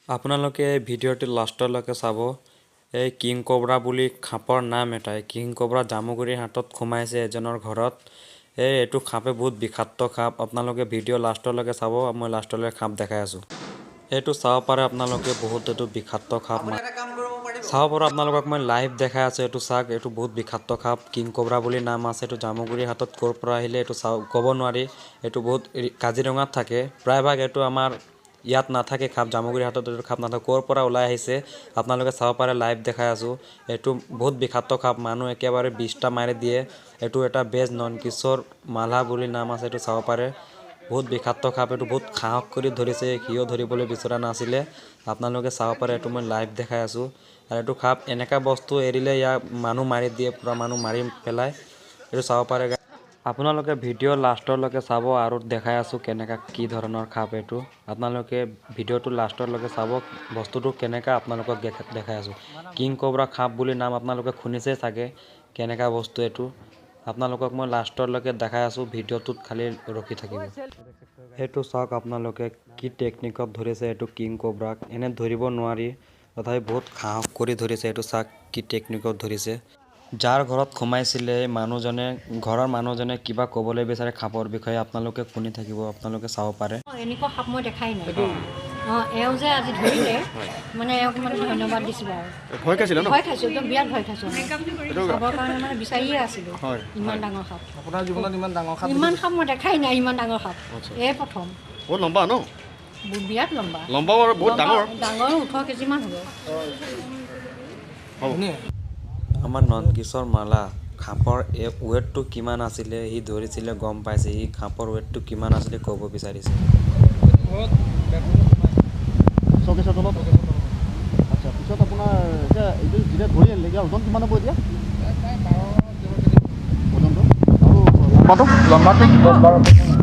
আপোনালোকে ভিডিঅ'টি লাষ্টলৈকে চাব। এই কিং কোব্ৰা বুলি সাপৰ নাম এটাই কিং কোব্ৰা জামুগুৰিৰ হাতত সোমাইছে এজনৰ ঘৰত। এইটো সাপে বহুত বিষাক্ত সাপ। আপোনালোকে ভিডিঅ' লাষ্টলৈকে চাব। মই লাষ্টলৈকে সাপ দেখাই আছোঁ। এইটো চাব পাৰে আপোনালোকে বহুত এইটো বিষাক্ত সাপ চাব পাৰে। আপোনালোকক মই লাইভ দেখাই আছোঁ। এইটো চাওক, এইটো বহুত বিষাক্ত সাপ কিং কোব্ৰা বুলি নাম আছে। এইটো জামুগুৰিৰ হাতত ক'ৰ পৰা আহিলে এইটো ক'ব নোৱাৰি। এইটো বহুত কাজিৰঙাত থাকে প্ৰায়ভাগ। এইটো আমাৰ ইয়াত নাথাকে সাপ, জামুগুৰিৰ হাতত এইটো সাপ নাথাকে। ক'ৰ পৰা ওলাই আহিছে আপোনালোকে চাব পাৰে, লাইভ দেখাই আছোঁ। এইটো বহুত বিষাক্ত সাপ, মানুহ একেবাৰে 20টা মাৰি দিয়ে। এইটো এটা বেজ নন্দিকেশ্বৰ মালা বুলি নাম আছে, এইটো চাব পাৰে। বহুত বিষাক্ত সাপ, এইটো বহুত সাহস কৰি ধৰিছে, সিও ধৰিবলৈ বিচৰা নাছিলে। আপোনালোকে চাব পাৰে, এইটো মই লাইভ দেখাই আছোঁ। আৰু এইটো সাপ এনেকুৱা বস্তু এৰিলে ইয়াক মানুহ মাৰি দিয়ে, পূৰা মানুহ মাৰি পেলায়। এইটো চাব পাৰে। আপোনালোকে ভিডিঅ' লাষ্টলৈকে চাব আৰু দেখাই আছোঁ কেনেকুৱা কি ধৰণৰ সাপ এইটো। আপোনালোকে ভিডিঅ'টো লাষ্টলৈকে চাব, বস্তুটো কেনেকুৱা আপোনালোকক দেখাই আছোঁ। কিং কোব্ৰা সাপ বুলি নাম আপোনালোকে শুনিছে চাগে, কেনেকুৱা বস্তু এইটো। আপোনালোকক মই লাষ্টলৈকে দেখাই আছোঁ, ভিডিঅ'টোত খালি ৰখি থাকিব। এইটো চাওক আপোনালোকে কি টেকনিকত ধৰিছে এইটো কিং কোব্ৰাক। এনে ধৰিব নোৱাৰি, তথাপি বহুত সাহস কৰি ধৰিছে। এইটো চাওক কি টেকনিকত ধৰিছে। যাৰ ঘৰত সোমাইছিলে মানুহজনে, ঘৰৰ মানুহজনে কিবা ক'বলৈ বিচাৰে সাপৰ বিষয়ে, আপোনালোকে শুনি থাকিব, আপোনালোকে চাব পাৰে। এনেকুৱা সাপ মই দেখাই নাই। এওঁ যে আজি ধৰিলে, মানে এওঁক মানে ধন্যবাদ দিছিলোঁ আৰু। ভয় খাইছিলোঁ, একদম বিৰাট ভয় খাইছোঁ। খাবৰ কাৰণে মানে বিচাৰিয়ে আছিলোঁ ইমান ডাঙৰ সাপ। আপোনাৰ জীৱনত ইমান ডাঙৰ সাপ? ইমান সাপ মই দেখাই নাই, ইমান ডাঙৰ সাপ এই প্ৰথম। বহুত লম্বা ন? বিৰাট লম্বা। লম্বা আৰু বহুত ডাঙৰ। ডাঙৰ 18 কেজিমান হ'ব। আমাৰ নন্দিকেশ্বৰ মালা সাপৰ ৱেটটো কিমান আছিলে, সি ধৰিছিলে গম পাইছে। সি সাপৰ ৱেটটো কিমান আছিলে ক'ব বিচাৰিছে। চকেছৰ তলত? আচ্ছা, পিছত আপোনাৰ এতিয়া এইটো যেতিয়া ধৰি আনিলে, এতিয়া ওজন কিমান হ'ব এতিয়া? ওজনটো আৰু লম্বাটো? লম্বাটো 10-12